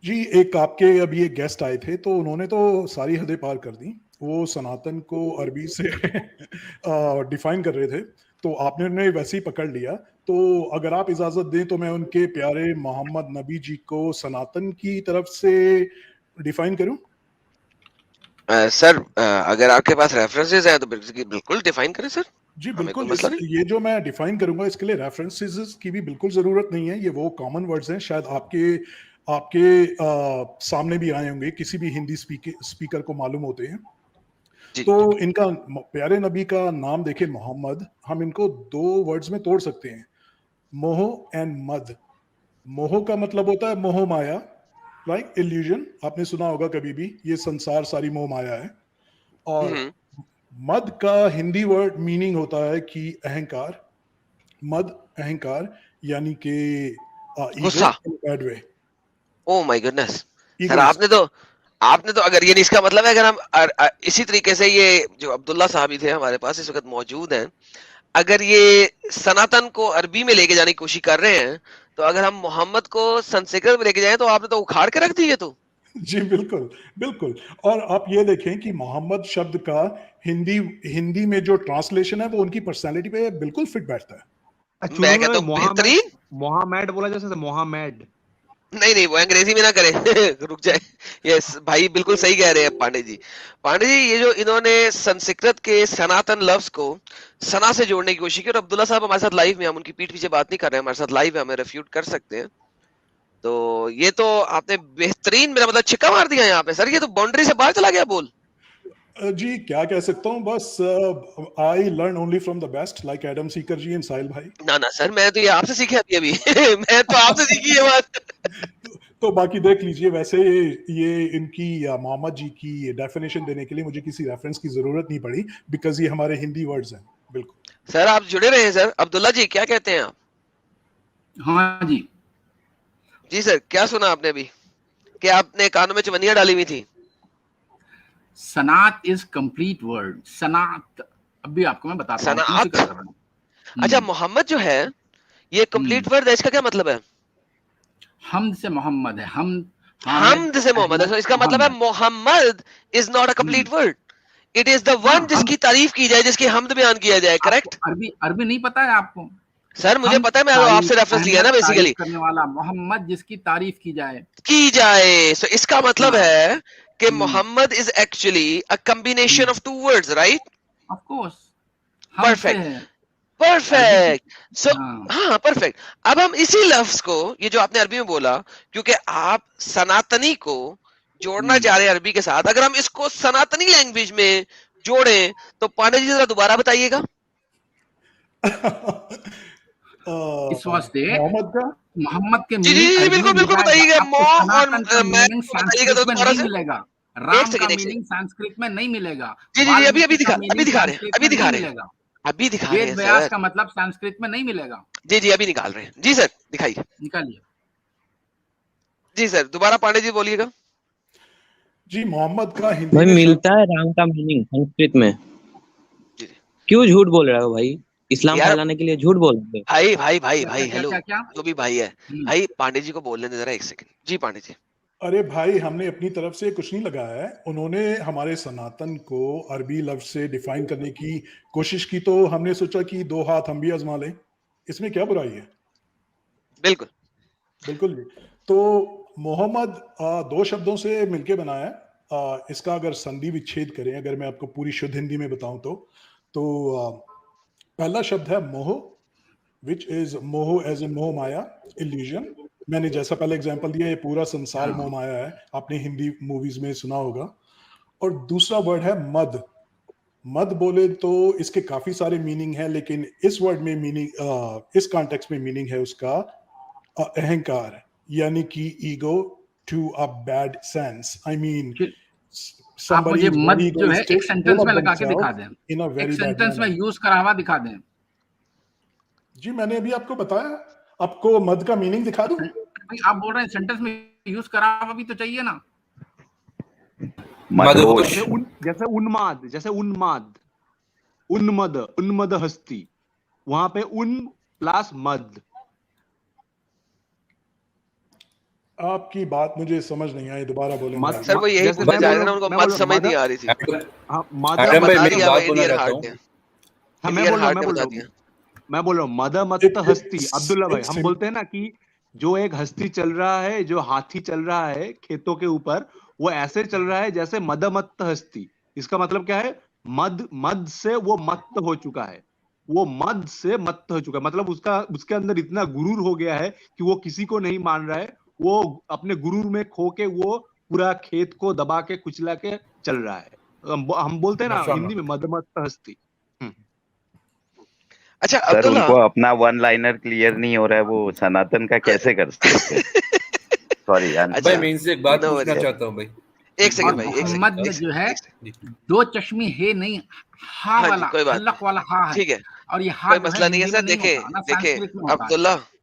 जी, एक आपके अभी एक गेस्ट आए थे तो उन्होंने तो सारी हदें पार कर दी। वो सनातन को अरबी से डिफाइन कर रहे थे, तो आपने उन्हें वैसे ही पकड़ लिया। तो अगर आप इजाजत दें तो मैं उनके प्यारे मोहम्मद नबी जी को सनातन की तरफ से डिफाइन करूं? सर अगर आपके पास रेफरेंसेस हैं तो बिल्कुल डिफाइन करें सर, जी हमें कोई बिल्कुल। मसला नहीं। ये जो मैं डिफाइन करूंगा इसके लिए रेफरेंसेस की भी बिल्कुल जरूरत नहीं है। ये वो कॉमन वर्ड्स हैं, शायद आपके आपके सामने भी आए होंगे, किसी भी हिंदी स्पीकर को मालूम होते हैं। जी तो जी इनका प्यारे नबी का नाम देखे मोहम्मद, हम इनको दो वर्ड्स में तोड़ सकते हैं, मोह एंड मद। मोह का मतलब होता है मोह माया, लाइक इल्यूजन, आपने सुना होगा कभी भी, ये संसार सारी मोह माया है। और हम्म, मद का हिंदी वर्ड मीनिंग होता है कि अहंकार। मद अहंकार, यानी कि ईगो गुस्सा। In bad way. Oh my goodness. Sir egoist. आपने तो अगर ये नहीं, इसका मतलब है अगर हम इसी तरीके से, ये जो अब्दुल्ला साहब ही थे हमारे पास इस वक्त मौजूद हैं, अगर ये सनातन को अरबी में लेके जाने की कोशिश कर रहे हैं, तो अगर हम मोहम्मद को संस्कृत में लेके जाएं तो आपने तो उखाड़ के रख दी है तो। जी बिल्कुल, बिल्कुल। और आप ये देखें कि मोहम्मद शब्द का हिंदी हिंदी में जो ट्रांसलेशन है वो उनकी पर्सनालिटी पे बिल्कुल फिट बैठता है। मैं चुनू कहता में हूँ मोहम्मद, बेहतरीन। मोहम्मद बोला जैसे मोहम्मद। नहीं नहीं, वो अंग्रेजी में ना करे। रुक जाए। यस भाई, बिल्कुल सही कह रहे हैं पांडे जी। पांडे जी, ये जो इन्होंने संस्कृत के सनातन लफ्ज को सना से जोड़ने की कोशिश की, और अब्दुल्ला साहब हमारे साथ लाइव में, हम उनकी पीठ पीछे बात नहीं कर रहे हैं, हमारे साथ लाइव है, हमें रेफ्यूट कर सकते हैं। तो ये तो आपने बेहतरीन, मेरा मतलब छिक्का मार दिया यहाँ पे सर, ये तो बाउंड्री से बाहर चला गया बोल। जी क्या कह सकता हूँ, बस I learn only from the best, like Adam Seeker ji and Sahil भाई। ना ना सर, मैं तो ये आपसे सीखी अभी अभी। मैं तो आपसे सीखी ये बात। तो बाकी देख लीजिए। वैसे ये इनकी मोहम्मद जी की डेफिनेशन देने के लिए मुझे किसी रेफरेंस की जरूरत नहीं पड़ी, बिकॉज ये हमारे हिंदी वर्ड्स हैं। बिल्कुल। सर आप जुड़े रहे हैं सर। अब्दुल्ला जी क्या कहते हैं आप? हाँ जी। जी सर, क्या सुना आपने अभी? क्या आपने कानों में चवन्नियां डाली हुई थी? सनात इज कंप्लीट वर्ड। सनात, अभी आपको मैं बताता हूँ क्यों सनात। जिक्र कर रहा हूँ। अच्छा, मोहम्मद जो है ये कंप्लीट वर्ड है, इसका क्या मतलब है? हमद से मोहम्मद है। हम हामिद हमद से मोहम्मद है, अहमद तो इसका मतलब है Mohammad. Mohammad is not a complete word. It is the हाँ, वन हम जिसकी तारीफ की जाए, जिसकी हमद बयान किया जाए, आपको करेक्ट? अरबी अरबी नहीं पता है आपको? सर मुझे हम पता है, मैं तो तारीफ, आपसे रेफरेंस लिया अहमद ना तारीफ बेसिकली। करने वाला, मोहम्मद जिसकी तारीफ की जाए। की जाए, सो इसका मतलब हाँ। है कि Mohammad is actually a combination of two words, right? Of course, हम से परफेक्ट, है अरबी की। परफेक्ट। सो हाँ। हाँ, परफेक्ट। अब हम इसी लफ्ज को, ये जो आपने अरबी में बोला, क्योंकि आप सनातनी को जोड़ना चाह रहे हैं अरबी के साथ, अगर हम इसको सनातनी लैंग्वेज में जोड़ें तो पांडे जी जरा दोबारा बताइएगा। इस वास्ते मोहम्मद का मोहम्मद के जी जी मीनिंग जी, अरबी में बिल्कुल मिल बिल्कुल जाएगा, बताइएगा। मो आपको और सनातन का मैं मीनिंग को बताइएगा तो संस्कृत में दोबारा नहीं से। मिलेगा। एक राम का सेकंड, एक मीनिंग सेकंड। संस्कृत में नहीं मिलेगा। जी जी जी, अभी वाल्मीकि अभी का दिखा, अभी मीनिंग दिखा रहे हैं, संस्कृत अभी में दिखा नहीं रहे हैं, मिलेगा। अभी दिखा रहे वेद हैं व्यास सर। का मतलब संस्कृत में नहीं मिलेगा। जी जी, अभी निकाल रहे हैं। जी सर, दिखाइए। निकालिए। जी सर, दोबारा पांडे जी बोलिएगा। जी मोहम्मद का हिंदी भाई में शब्द। मिलता है राम का मीनिंग संस्कृत में। जी जी। क्यों झूठ बोल रहे हो भाई? इस्लाम यार फैलाने के लिए झूठ बोल रहे हो? भाई भाई भाई क्या क्या भाई, क्या हेलो, क्या क्या? जो भी भाई है, भाई पांडे जी को बोलने दे जरा, एक सेकंड। जी पांडे जी। अरे भाई, हमने अपनी तरफ से कुछ नहीं लगाया है। उन्होंने हमारे सनातन को अरबी लफ्ज से डिफाइन करने की कोशिश की, तो हमने सोचा कि दो हाथ हम भी आजमा लें। इसमें क्या बुराई है? बिल्कुल। बिल्कुल जी। तो मोहम्मद दो शब्दों से मिलके बना है। इसका अगर संधि विच्छेद करें, अगर मैं आपको पूरी शुद्ध हिंदी में बताऊं तो पहला शब्द है मोह, विच इज मोह एज इन मोह माया, इल्यूजन। मैंने जैसा पहले एग्जांपल दिया, ये पूरा संसार मोह माया है, आपने हिंदी मूवीज में सुना होगा। और दूसरा वर्ड है मद। मद बोले तो इसके काफी सारे मीनिंग है, लेकिन इस वर्ड में मीनिंग, इस कॉन्टेक्स्ट में मीनिंग है उसका अहंकार, यानी कि ego to a bad sense. I mean आप somebody मुझे is मत very जो है एक egoistic, सेंटेंस full में of लगा के दिखा themselves दें। in a एक very bad सेंटेंस में manner। यूज करा हुआ दिखा दें। जी मैंने अभी आपको बताया। आपको मद का मीनिंग दिखा दूं? भाई आप बोल रहे हैं सेंटेंस में यूज करा हुआ भी तो चाहिए ना। मदहोश। जैसे उन्माद, जैसे उन्माद, उन्मद, उन्मद हस्ती, वहां पे उन प्लस मद। आपकी बात मुझे समझ नहीं आई, दोबारा बोलेंगे मत- आप? सर वो यही जैसे पूछना मैं चाह बोल रहे थे ना, रहा हूँ- उनको मैं मत बोल रहा हूँ, समझ नहीं मदर- आ रही थी। हाँ, आरएम मदर भाई, बता मैं एक दिया बात भाई, बोलना इंडियन चाहता हार्ट हूँ। ने, हाँ, मैं इंडियन बोल रहा हूँ हार्ट मैं ने बोल बता रहा दिया। हूँ मैं बोल रहा हूँ मद मत एक- हस्ती। एक- अब्दुल्ला भाई, एक हम सिम- बोलते हैं ना कि जो एक हस्ती चल रहा है, जो हाथी चल रहा है खेतों के ऊपर, वो ऐसे चल रहा है जैसे मदमत्त हस्ती। इसका मतलब क्या है? मद मद से वो मत्त हो चुका है, वो मद से मत्त हो चुका है, मतलब उसका उसके अंदर इतना गुरूर हो गया है कि वो किसी को नहीं मान रहा है, वो अपने गुरूर में खो के वो पूरा खेत को दबा के कुचला के चल रहा है। हम बोलते हैं ना माशाल्लाह। हिंदी में मदमत्त हस्ती। अच्छा सर अब्दुल्ला, उनको अपना वन लाइनर क्लियर नहीं हो रहा है, वो सनातन का कैसे कर सकते? सॉरी अच्छा, भाई मैं इनसे एक बात no पूछना worries। चाहता हूँ भाई। एक सेकंड और भाई, एक मोहम्मद सेकंड, में एक जो है सेकंड, एक सेकंड। दो चश्मे है नहीं, हा हाँ जी, वाला कोई बात हल्लक वाला हा है, ठीक है, और ये हा कोई जो है मसला नहीं है हिंदी सर। में नहीं देखें होता ना, देखें संस्कृत में होता है। अब्दुल्ला,